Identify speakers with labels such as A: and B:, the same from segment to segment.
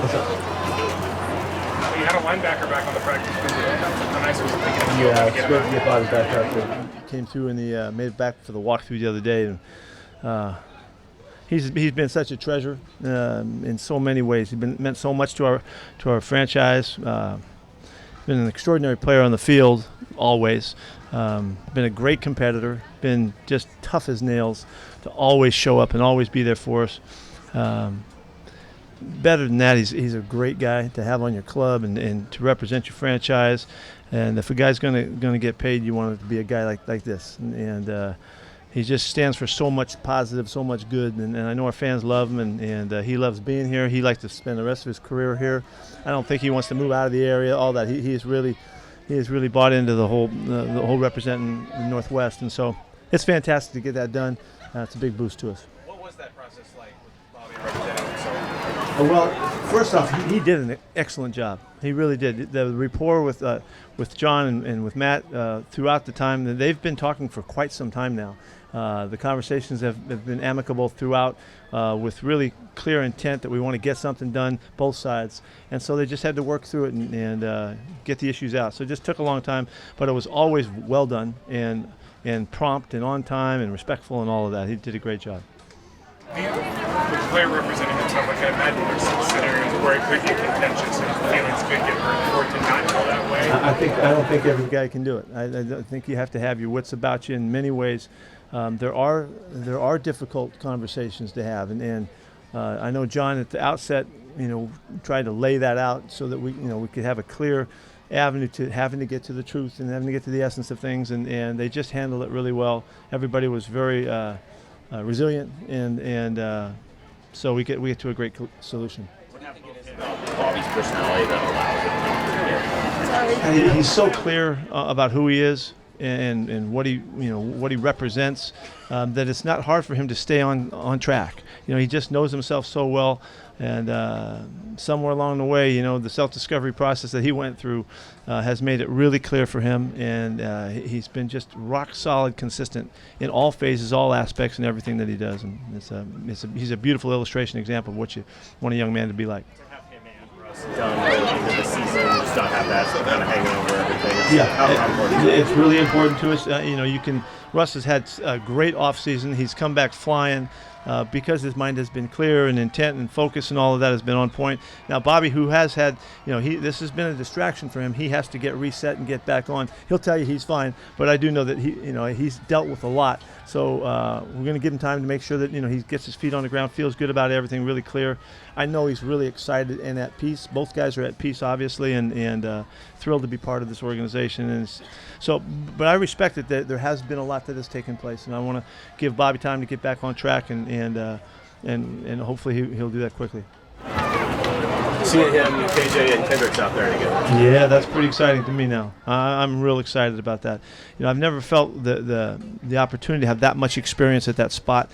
A: You had a linebacker back on the practice field. How nice was it to get him
B: Yeah,
A: to
B: it's
A: get him
B: great
A: out?
B: to get Bobby back out there. He came through and he made it back for the walkthrough the other day. And he's been such a treasure in so many ways. He's meant so much to our franchise. Been an extraordinary player on the field always. Been a great competitor. Been just tough as nails to always show up and always be there for us. Better than that, he's a great guy to have on your club and to represent your franchise. And if a guy's gonna get paid, you want it to be a guy like this. And he just stands for so much positive, so much good. And I know our fans love him, and he loves being here. He likes to spend the rest of his career here. I don't think he wants to move out of the area. All that he has really bought into the whole representing the Northwest, and so it's fantastic to get that done. It's a big boost to us.
A: What was that process like with Bobby representing himself?
B: Well, first off, he did an excellent job. He really did. The rapport with John and with Matt throughout the time, they've been talking for quite some time now. The conversations have been amicable throughout with really clear intent that we want to get something done, both sides. And so they just had to work through it and get the issues out. So it just took a long time, but it was always well done and prompt and on time and respectful and all of that. He did a great job.
A: The player representing himself, like I imagine there's some scenarios where it could get contentious and feelings could get hurt for it to not go that way.
B: I don't think every guy can do it. I think you have to have your wits about you in many ways. There are difficult conversations to have, and I know John at the outset, tried to lay that out so that we could have a clear avenue to having to get to the truth and having to get to the essence of things, and they just handled it really well. Everybody was very resilient, and so we get to a great solution.
C: What do you think it is about Bobby's personality that allows it to come together?
B: He's so clear about who he is and what he represents, that it's not hard for him to stay on track. He just knows himself so well, and somewhere along the way, the self-discovery process that he went through has made it really clear for him, and he's been just rock solid, consistent in all phases, all aspects, and everything that he does. And he's a beautiful illustration, example of what you want a young man to be like.
C: To have him and Russ done early into the season, just not have that kind of hanging over everything.
B: Yeah,
C: How important is that?
B: it's really important to us. Russ has had a great offseason. He's come back flying because his mind has been clear and intent and focus and all of that has been on point. Now, Bobby, who has had, this has been a distraction for him. He has to get reset and get back on. He'll tell you he's fine, but I do know that he's dealt with a lot. So we're going to give him time to make sure that he gets his feet on the ground, feels good about everything, really clear. I know he's really excited and at peace. Both guys are at peace, obviously, and thrilled to be part of this organization. And but I respect that there has been a lot that has taken place, and I want to give Bobby time to get back on track, and hopefully he'll do that quickly.
C: Seeing him, KJ, and Kendrick's out there together.
B: Yeah, that's pretty exciting to me now. I'm real excited about that. I've never felt the opportunity to have that much experience at that spot.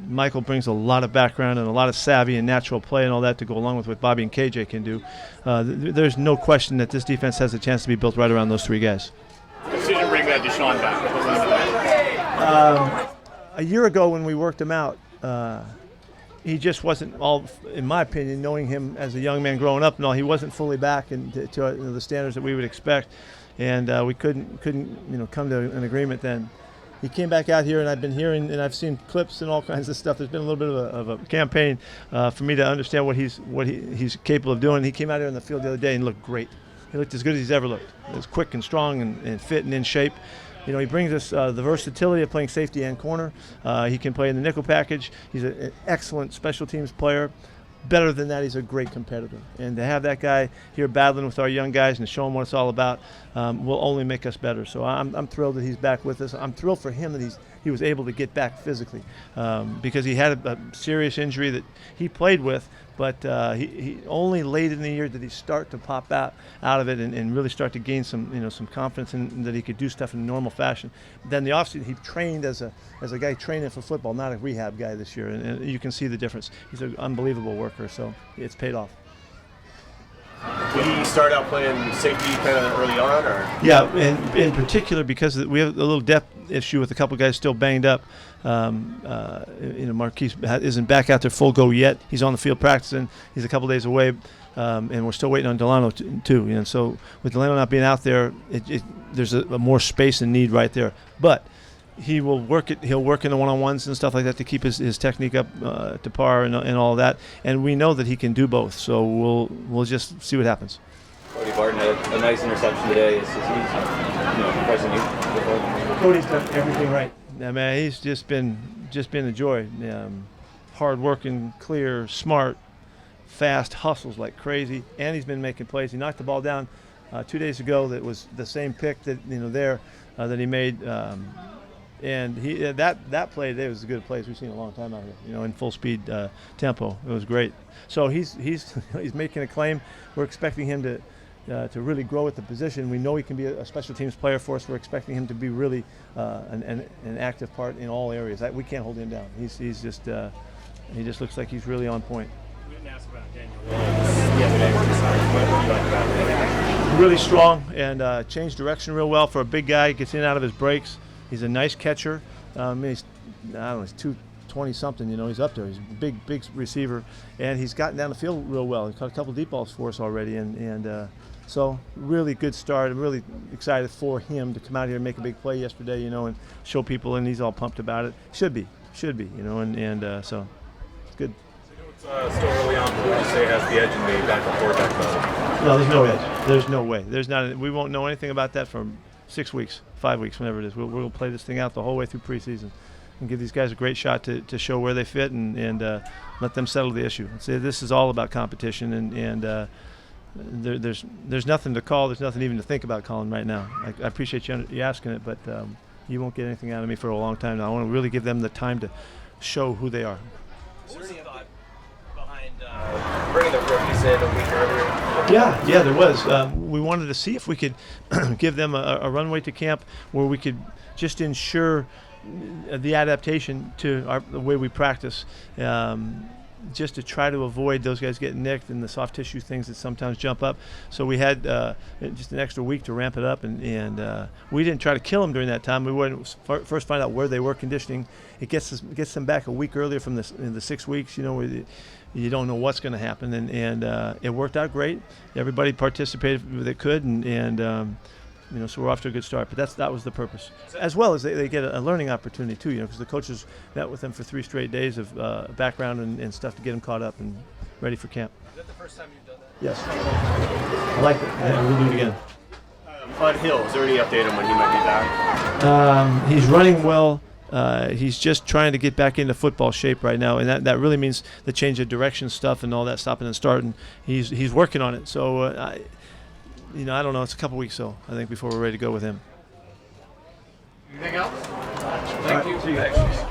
B: Michael brings a lot of background and a lot of savvy and natural play and all that to go along with what Bobby and KJ can do. There's no question that this defense has a chance to be built right around those three guys.
C: Decision to bring that Deshaun back. What was that?
B: A year ago when we worked him out, he just wasn't all, in my opinion, knowing him as a young man growing up and all, he wasn't fully back to the standards that we would expect, and we couldn't come to an agreement then. He came back out here, and I've been hearing and I've seen clips and all kinds of stuff. There's been a little bit of a campaign for me to understand what he's capable of doing. He came out here in the field the other day and looked great. He looked as good as he's ever looked. He was quick and strong and fit and in shape. He brings us the versatility of playing safety and corner. He can play in the nickel package. He's an excellent special teams player. Better than that, he's a great competitor. And to have that guy here battling with our young guys and to show him what it's all about will only make us better. So I'm thrilled that he's back with us. I'm thrilled for him that he was able to get back physically because he had a serious injury that he played with, but he only late in the year did he start to pop out of it and really start to gain some confidence in that he could do stuff in a normal fashion. Then the offseason, he trained as a guy training for football, not a rehab guy this year, and you can see the difference. He's an unbelievable worker, so it's paid off.
C: Did he start out playing safety kind of early on, or?
B: Yeah, and in particular because we have a little depth issue with a couple guys still banged up. Marquise isn't back out there full go yet. He's on the field practicing. He's a couple days away, and we're still waiting on Delano too. So with Delano not being out there, there's a more space and need right there. But he'll work in the one-on-ones and stuff like that to keep his technique up to par and all of that. And we know that he can do both. So we'll just see what happens.
D: Cody Barton had a nice interception today. Is he impressing you?
B: Cody's done everything right. I mean, he's just been a joy. Hard-working, clear, smart, fast, hustles like crazy, and he's been making plays. He knocked the ball down 2 days ago. That was the same pick that that he made. And that play today was as good a play as we've seen in a long time out here. In full speed tempo, it was great. So he's making a claim. We're expecting him to really grow at the position. We know he can be a special teams player for us. We're expecting him to be really an active part in all areas. We can't hold him down. He just looks like he's really on point.
C: We didn't ask about Daniel yesterday. What do you like about him?
B: Really strong and changed direction real well for a big guy. Gets in and out of his breaks. He's a nice catcher. He's 220 something. He's up there. He's a big receiver, and he's gotten down the field real well. He caught a couple deep balls for us already, and so really good start. I'm really excited for him to come out here and make a big play yesterday. And show people, and he's all pumped about it. Should be. So it's good.
D: It's still early on, but would you say has the edge in the backup quarterback battle?
B: No, there's no edge. There's no way. There's not. We won't know anything about that for 6 weeks, 5 weeks, whenever it is. We'll play this thing out the whole way through preseason and give these guys a great shot to show where they fit and let them settle the issue. So this is all about competition, and there's nothing to call. There's nothing even to think about calling right now. I appreciate you asking it, but you won't get anything out of me for a long time now. I want to really give them the time to show who they are.
D: Is there any thought behind bringing the rookies in a week earlier?
B: Yeah, there was. We wanted to see if we could give them a runway to camp where we could just ensure the adaptation to the way we practice, just to try to avoid those guys getting nicked and the soft tissue things that sometimes jump up. So we had just an extra week to ramp it up, and we didn't try to kill them during that time. We wanted to first find out where they were conditioning. It gets them back a week earlier from the 6 weeks. Where you don't know what's going to happen, and it worked out great. Everybody participated that could, and so we're off to a good start. But that was the purpose, as well as they get a learning opportunity too. Because the coaches met with them for 3 straight days of background and stuff to get them caught up and ready for camp.
D: Is that the first time you've done that?
B: Yes, I like it. We'll do it again.
C: Bud Hill, is there any update on when he might be back?
B: He's running well. He's just trying to get back into football shape right now, and that really means the change of direction stuff and all that stopping and starting. He's working on it. So I don't know. It's a couple weeks, I think, before we're ready to go with him.
A: Anything else?
B: Thank you. See you guys.